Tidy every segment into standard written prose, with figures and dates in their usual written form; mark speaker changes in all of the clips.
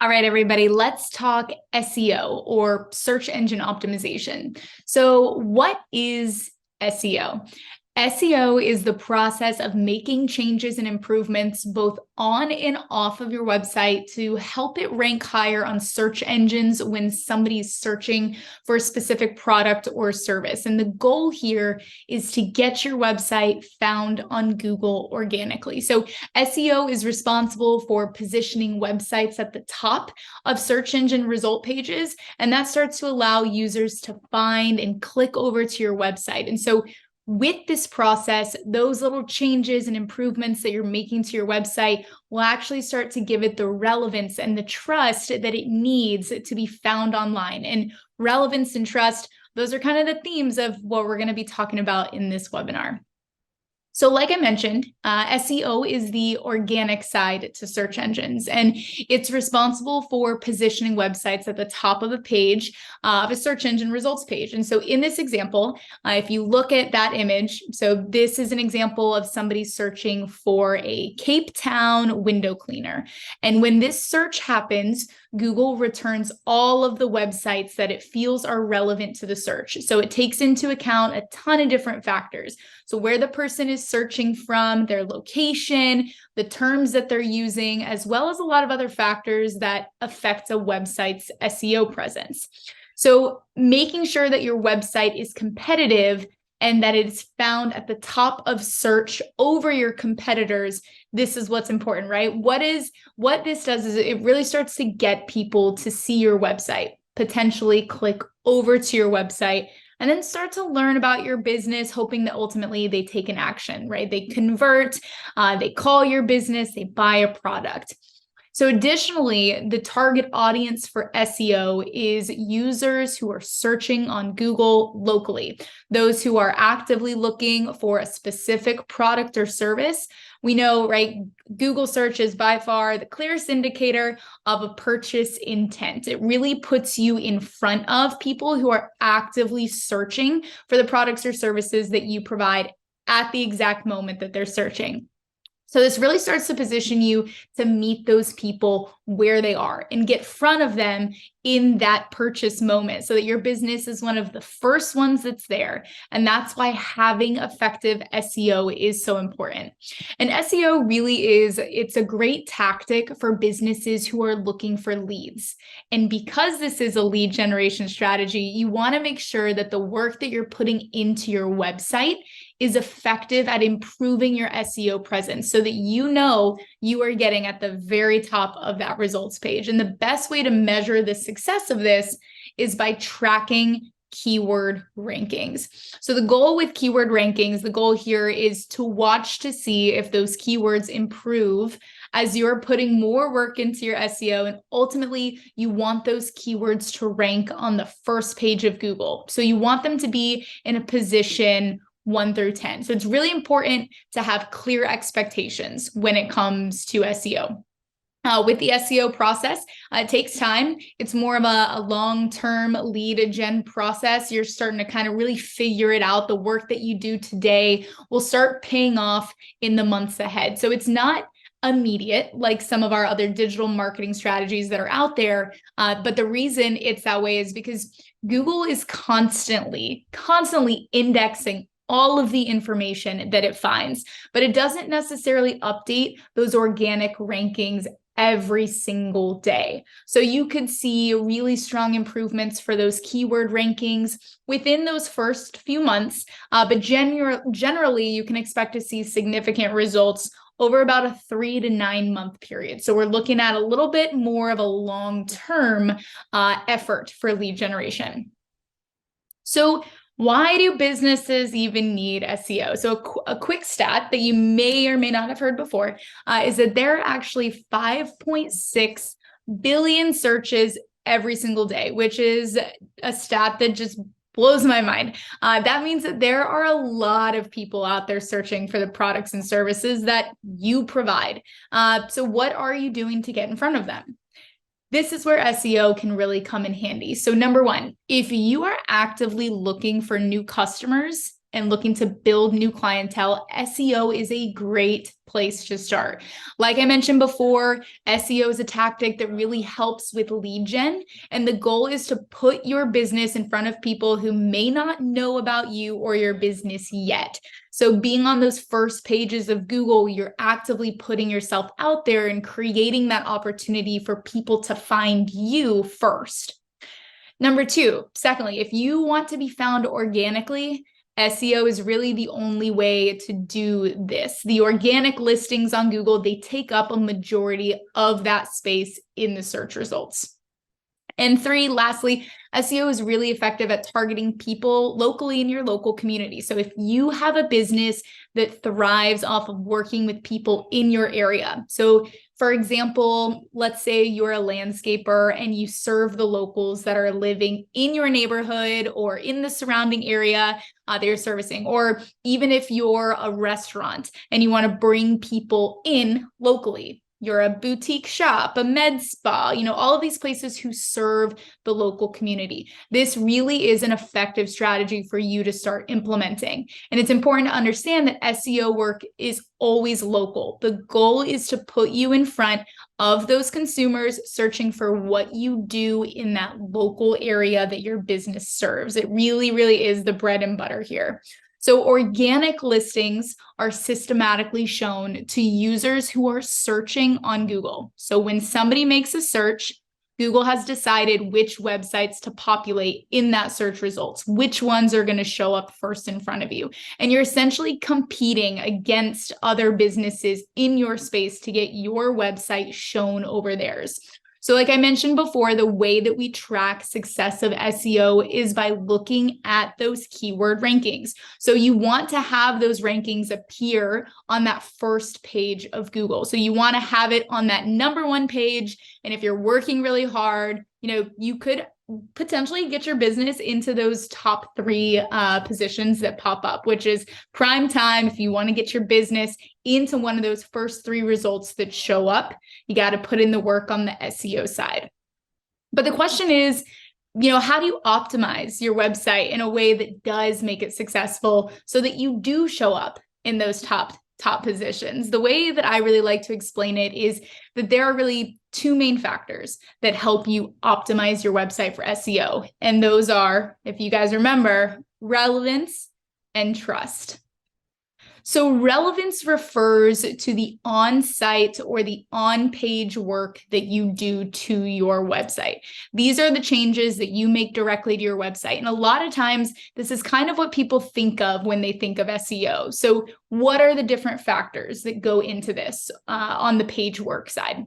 Speaker 1: All right, everybody, let's talk SEO or search engine optimization. So, what is SEO? SEO is the process of making changes and improvements both on and off of your website to help it rank higher on search engines when somebody's searching for a specific product or service. And the goal here is to get your website found on Google organically. So SEO is responsible for positioning websites at the top of search engine result pages, and that starts to allow users to find and click over to your website. And so with this process, those little changes and improvements that you're making to your website will actually start to give it the relevance and the trust that it needs to be found online. And relevance and trust, those are kind of the themes of what we're going to be talking about in this webinar. So like I mentioned, SEO is the organic side to search engines, and it's responsible for positioning websites at the top of a page of a search engine results page. And so in this example, if you look at that image, so this is an example of somebody searching for a Cape Town window cleaner. And when this search happens, Google returns all of the websites that it feels are relevant to the search. So it takes into account a ton of different factors. So where the person is searching from, their location, the terms that they're using, as well as a lot of other factors that affect a website's SEO presence. So making sure that your website is competitive and that it's found at the top of search over your competitors, this is what's important, right? What this does is it really starts to get people to see your website, potentially click over to your website, and then start to learn about your business, hoping that ultimately they take an action, right? They convert, they call your business, they buy a product. So additionally, the target audience for SEO is users who are searching on Google locally, those who are actively looking for a specific product or service. We know, right, Google search is by far the clearest indicator of a purchase intent. It really puts you in front of people who are actively searching for the products or services that you provide at the exact moment that they're searching. So this really starts to position you to meet those people where they are and get in front of them in that purchase moment so that your business is one of the first ones that's there. And that's why having effective SEO is so important. And SEO really it's a great tactic for businesses who are looking for leads. And because this is a lead generation strategy, you want to make sure that the work that you're putting into your website is effective at improving your SEO presence so that you know you are getting at the very top of that results page. And the best way to measure the success of this is by tracking keyword rankings. So the goal with keyword rankings, the goal here is to watch to see if those keywords improve as you're putting more work into your SEO. And ultimately, you want those keywords to rank on the first page of Google. So you want them to be in a position 1 through 10. So it's really important to have clear expectations when it comes to SEO. With the SEO process, it takes time. It's more of a long-term lead gen process. You're starting to kind of really figure it out. The work that you do today will start paying off in the months ahead. So it's not immediate like some of our other digital marketing strategies that are out there. But the reason it's that way is because Google is constantly indexing all of the information that it finds, but it doesn't necessarily update those organic rankings every single day. So you could see really strong improvements for those keyword rankings within those first few months, but generally you can expect to see significant results over about a 3 to 9 month period. So we're looking at a little bit more of a long-term effort for lead generation. So why do businesses even need SEO? So a quick stat that you may or may not have heard before is that there are actually 5.6 billion searches every single day, which is a stat that just blows my mind. That means that there are a lot of people out there searching for the products and services that you provide. So what are you doing to get in front of them? This is where SEO can really come in handy. So number one, if you are actively looking for new customers, and looking to build new clientele, SEO is a great place to start. Like I mentioned before, SEO is a tactic that really helps with lead gen, and the goal is to put your business in front of people who may not know about you or your business yet. So being on those first pages of Google, you're actively putting yourself out there and creating that opportunity for people to find you first. Number two, secondly, if you want to be found organically, SEO is really the only way to do this. The organic listings on Google, they take up a majority of that space in the search results. And three, lastly, SEO is really effective at targeting people locally in your local community. So if you have a business that thrives off of working with people in your area, so for example, let's say you're a landscaper and you serve the locals that are living in your neighborhood or in the surrounding area that you're servicing, or even if you're a restaurant and you want to bring people in locally. You're a boutique shop, a med spa, all of these places who serve the local community. This really is an effective strategy for you to start implementing. And it's important to understand that SEO work is always local. The goal is to put you in front of those consumers searching for what you do in that local area that your business serves. It really, really is the bread and butter here. So organic listings are systematically shown to users who are searching on Google. So when somebody makes a search, Google has decided which websites to populate in that search results, which ones are going to show up first in front of you. And you're essentially competing against other businesses in your space to get your website shown over theirs. So like I mentioned before, the way that we track success of SEO is by looking at those keyword rankings. So you want to have those rankings appear on that first page of Google. So you want to have it on that number one page. And if you're working really hard, you could potentially get your business into those top three positions that pop up, which is prime time. If you want to get your business into one of those first three results that show up, you got to put in the work on the SEO side. But the question is, how do you optimize your website in a way that does make it successful so that you do show up in those top positions? The way that I really like to explain it is that there are really two main factors that help you optimize your website for SEO. And those are, if you guys remember, relevance and trust. So relevance refers to the on-site or the on-page work that you do to your website. These are the changes that you make directly to your website. And a lot of times, this is kind of what people think of when they think of SEO. So what are the different factors that go into this on the page work side?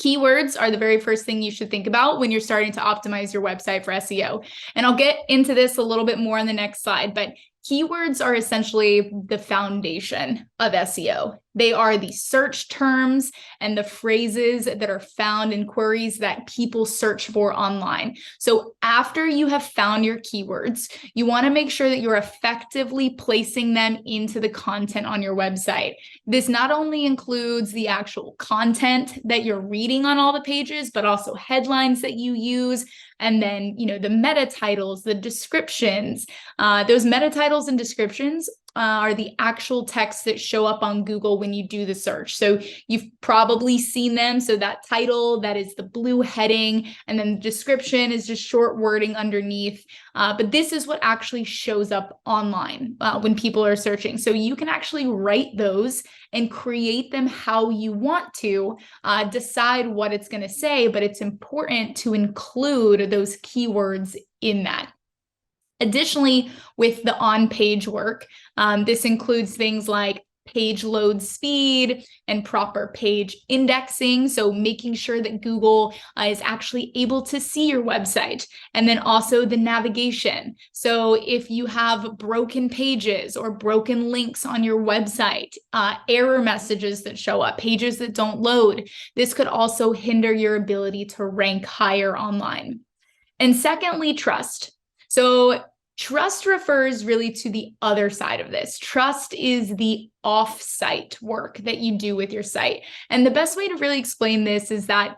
Speaker 1: Keywords are the very first thing you should think about when you're starting to optimize your website for SEO. And I'll get into this a little bit more on the next slide, but keywords are essentially the foundation of SEO. They are the search terms and the phrases that are found in queries that people search for online. So after you have found your keywords, you want to make sure that you're effectively placing them into the content on your website. This not only includes the actual content that you're reading on all the pages, but also headlines that you use, and then, the meta titles, the descriptions. Those meta titles and descriptions are the actual text that show up on Google when you do the search. So you've probably seen them. So that title, that is the blue heading, and then the description is just short wording underneath. But this is what actually shows up online when people are searching. So you can actually write those and create them how you want to, decide what it's going to say, but it's important to include those keywords in that. Additionally, with the on-page work, this includes things like page load speed and proper page indexing. So making sure that Google is actually able to see your website, and then also the navigation. So if you have broken pages or broken links on your website, error messages that show up, pages that don't load, this could also hinder your ability to rank higher online. And secondly, trust. So trust refers really to the other side of this. Trust is the off-site work that you do with your site. And the best way to really explain this is that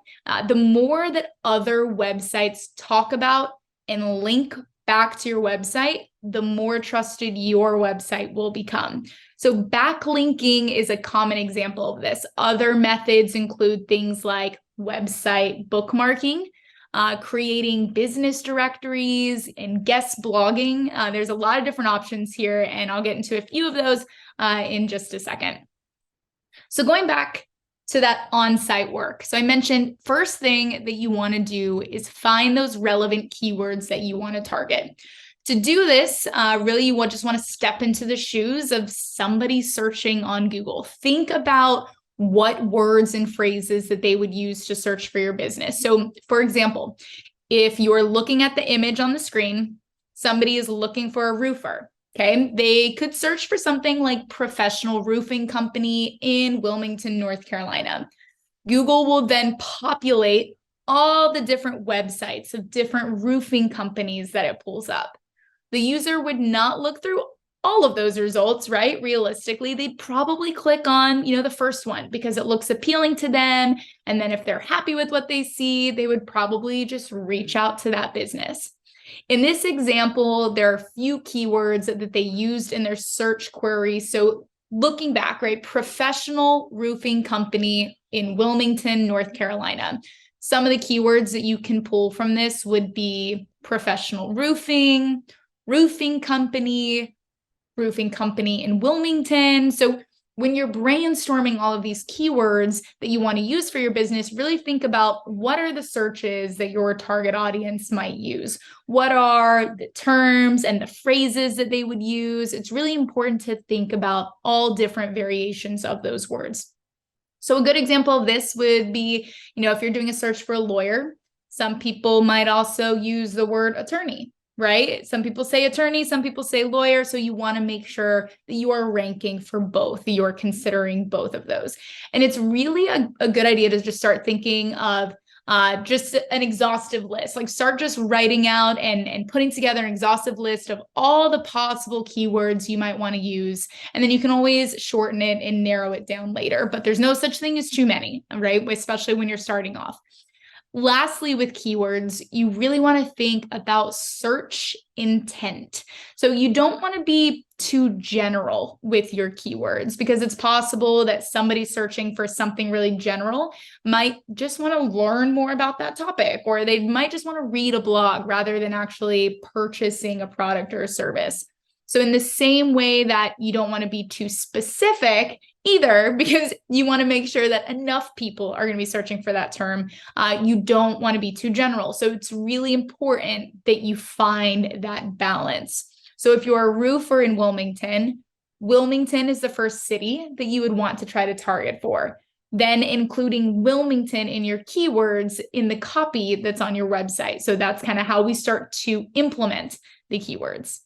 Speaker 1: the more that other websites talk about and link back to your website, the more trusted your website will become. So backlinking is a common example of this. Other methods include things like website bookmarking, creating business directories, and guest blogging. There's a lot of different options here, and I'll get into a few of those in just a second. So going back to that on-site work. So I mentioned first thing that you want to do is find those relevant keywords that you want to target. To do this, really you just want to step into the shoes of somebody searching on Google. Think about what words and phrases that they would use to search for your business. So for example, if you're looking at the image on the screen, somebody is looking for a roofer. Okay, they could search for something like professional roofing company in Wilmington, North Carolina. Google will then populate all the different websites of different roofing companies that it pulls up. The user would not look through all of those results, right? Realistically, they'd probably click on, the first one because it looks appealing to them. And then if they're happy with what they see, they would probably just reach out to that business. In this example, there are a few keywords that they used in their search query. So looking back, right, professional roofing company in Wilmington, North Carolina. Some of the keywords that you can pull from this would be professional roofing, roofing company in Wilmington. So when you're brainstorming all of these keywords that you want to use for your business, really think about what are the searches that your target audience might use? What are the terms and the phrases that they would use? It's really important to think about all different variations of those words. So a good example of this would be, if you're doing a search for a lawyer, some people might also use the word attorney. Right? Some people say attorney, some people say lawyer. So you want to make sure that you are ranking for both. You're considering both of those. And it's really a good idea to just start thinking of just an exhaustive list. Like start just writing out and putting together an exhaustive list of all the possible keywords you might want to use. And then you can always shorten it and narrow it down later. But there's no such thing as too many, right? Especially when you're starting off. Lastly, with keywords, you really want to think about search intent. So you don't want to be too general with your keywords because it's possible that somebody searching for something really general might just want to learn more about that topic, or they might just want to read a blog rather than actually purchasing a product or a service. So in the same way that you don't want to be too specific either, because you want to make sure that enough people are going to be searching for that term, you don't want to be too general. So it's really important that you find that balance. So if you're a roofer in Wilmington, Wilmington is the first city that you would want to try to target for. Then including Wilmington in your keywords in the copy that's on your website. So that's kind of how we start to implement the keywords.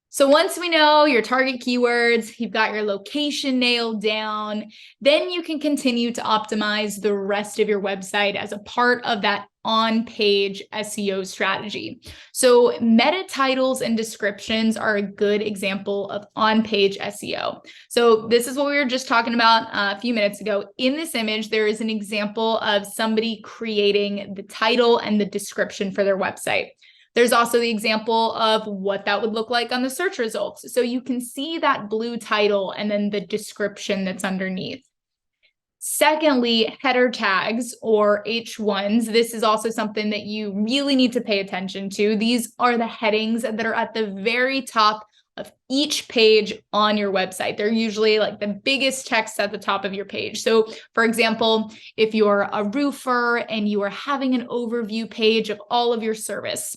Speaker 1: So once we know your target keywords, you've got your location nailed down, then you can continue to optimize the rest of your website as a part of that on-page SEO strategy. So meta titles and descriptions are a good example of on-page SEO. So this is what we were just talking about a few minutes ago. In this image, there is an example of somebody creating the title and the description for their website. There's also the example of what that would look like on the search results. So you can see that blue title and then the description that's underneath. Secondly, header tags or H1s. This is also something that you really need to pay attention to. These are the headings that are at the very top of each page on your website. They're usually like the biggest text at the top of your page. So for example, if you're a roofer and you are having an overview page of all of your service,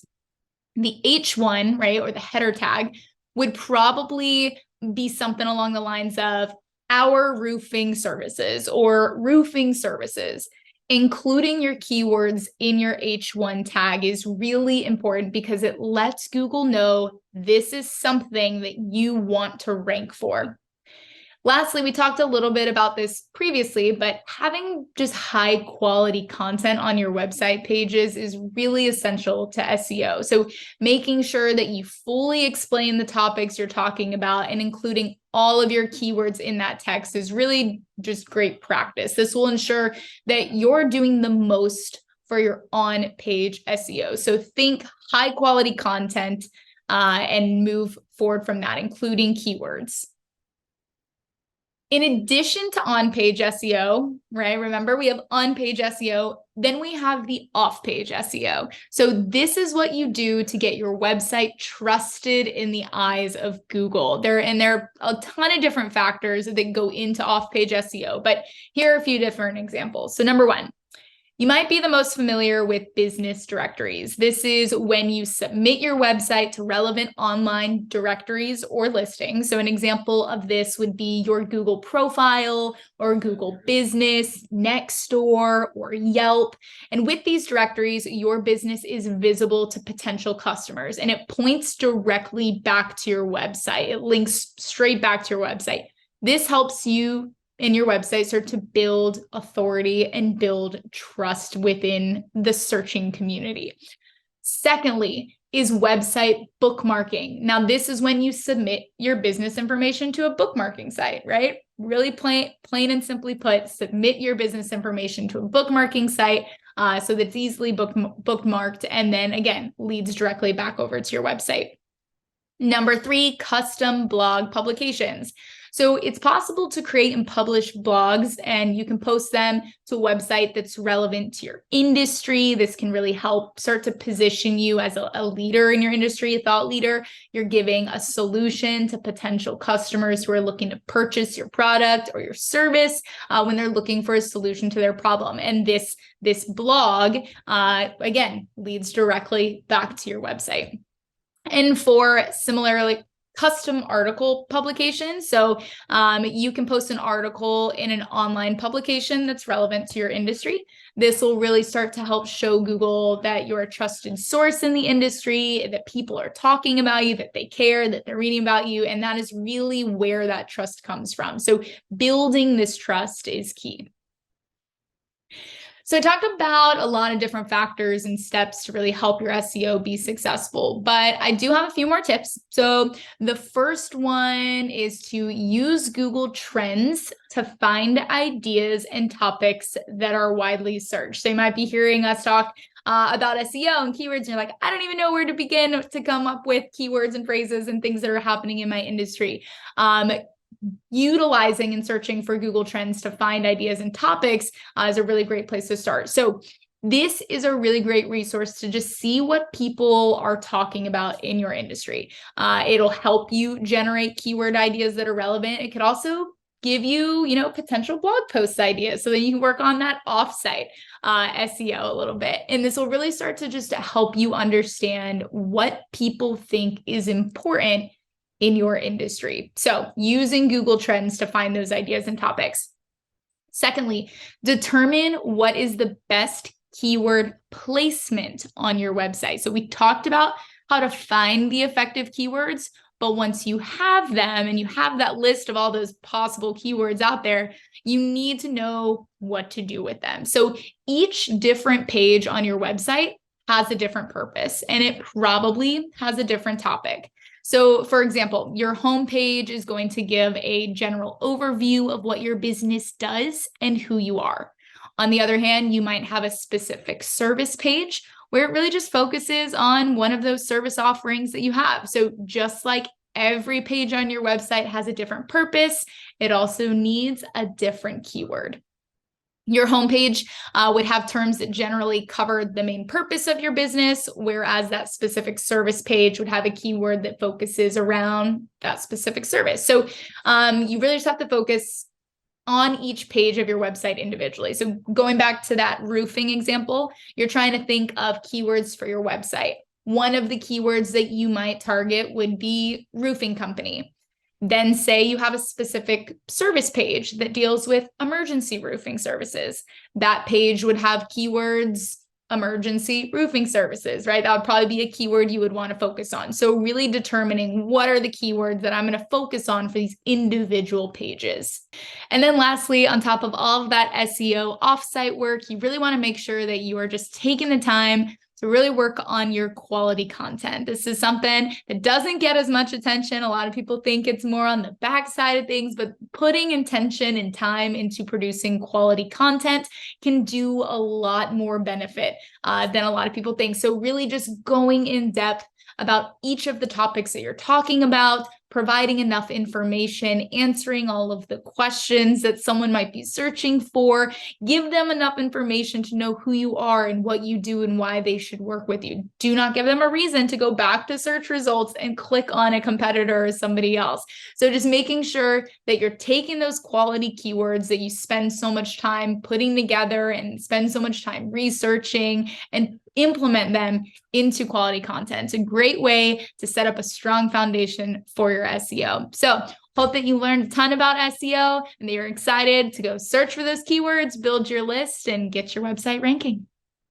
Speaker 1: the H1, right, or the header tag would probably be something along the lines of our roofing services or roofing services. Including your keywords in your H1 tag is really important because it lets Google know this is something that you want to rank for. Lastly, we talked a little bit about this previously, but having just high quality content on your website pages is really essential to SEO. So making sure that you fully explain the topics you're talking about and including all of your keywords in that text is really just great practice. This will ensure that you're doing the most for your on-page SEO. So think high quality content, and move forward from that, including keywords. In addition to on-page SEO, right? Remember, we have on-page SEO, then we have the off-page SEO. So this is what you do to get your website trusted in the eyes of Google. There are a ton of different factors that go into off-page SEO, but here are a few different examples. So number one, you might be the most familiar with business directories. This is when you submit your website to relevant online directories or listings. So an example of this would be your Google profile or Google Business, Nextdoor, or Yelp. And with these directories, your business is visible to potential customers, and it points directly back to your website. It links straight back to your website. This helps you in your website start to build authority and build trust within the searching community. Secondly, is website bookmarking. Now, this is when you submit your business information to a bookmarking site, right? Really plain and simply put, submit your business information to a bookmarking site so that it's easily bookmarked, and then again, leads directly back over to your website. Number three, custom blog publications. So it's possible to create and publish blogs, and you can post them to a website that's relevant to your industry. This can really help start to position you as a leader in your industry, a thought leader. You're giving a solution to potential customers who are looking to purchase your product or your service when they're looking for a solution to their problem. And this blog, again, leads directly back to your website. And for similarly, custom article publication. So you can post an article in an online publication that's relevant to your industry. This will really start to help show Google that you're a trusted source in the industry, that people are talking about you, that they care, that they're reading about you. And that is really where that trust comes from. So building this trust is key. So I talked about a lot of different factors and steps to really help your SEO be successful, but I do have a few more tips. So the first one is to use Google Trends to find ideas and topics that are widely searched. So you might be hearing us talk about SEO and keywords, and you're like, I don't even know where to begin to come up with keywords and phrases and things that are happening in my industry. Utilizing and searching for Google Trends to find ideas and topics is a really great place to start. So this is a really great resource to just see what people are talking about in your industry. It'll help you generate keyword ideas that are relevant. It could also give you, potential blog post ideas so that you can work on that offsite SEO a little bit. And this will really start to just help you understand what people think is important in your industry. So using Google Trends to find those ideas and topics. Secondly, determine what is the best keyword placement on your website. So we talked about how to find the effective keywords, but once you have them and you have that list of all those possible keywords out there, you need to know what to do with them. So each different page on your website has a different purpose, and it probably has a different topic. So for example, your homepage is going to give a general overview of what your business does and who you are. On the other hand, you might have a specific service page where it really just focuses on one of those service offerings that you have. So just like every page on your website has a different purpose, it also needs a different keyword. Your homepage would have terms that generally cover the main purpose of your business, whereas that specific service page would have a keyword that focuses around that specific service. So you really just have to focus on each page of your website individually. So going back to that roofing example, you're trying to think of keywords for your website. One of the keywords that you might target would be roofing company. Then say you have a specific service page that deals with emergency roofing services. That page would have keywords, emergency roofing services, right? That would probably be a keyword you would want to focus on. So really determining what are the keywords that I'm going to focus on for these individual pages. And then lastly, on top of all of that SEO offsite work, you really want to make sure that you are just taking the time to really work on your quality content. This is something that doesn't get as much attention. A lot of people think it's more on the back side of things, but putting intention and time into producing quality content can do a lot more benefit than a lot of people think. So really just going in depth about each of the topics that you're talking about, providing enough information, answering all of the questions that someone might be searching for. Give them enough information to know who you are and what you do and why they should work with you. Do not give them a reason to go back to search results and click on a competitor or somebody else. So just making sure that you're taking those quality keywords that you spend so much time putting together and spend so much time researching and implement them into quality content. It's a great way to set up a strong foundation for your SEO. So hope that you learned a ton about SEO and that you're excited to go search for those keywords, build your list, and get your website ranking.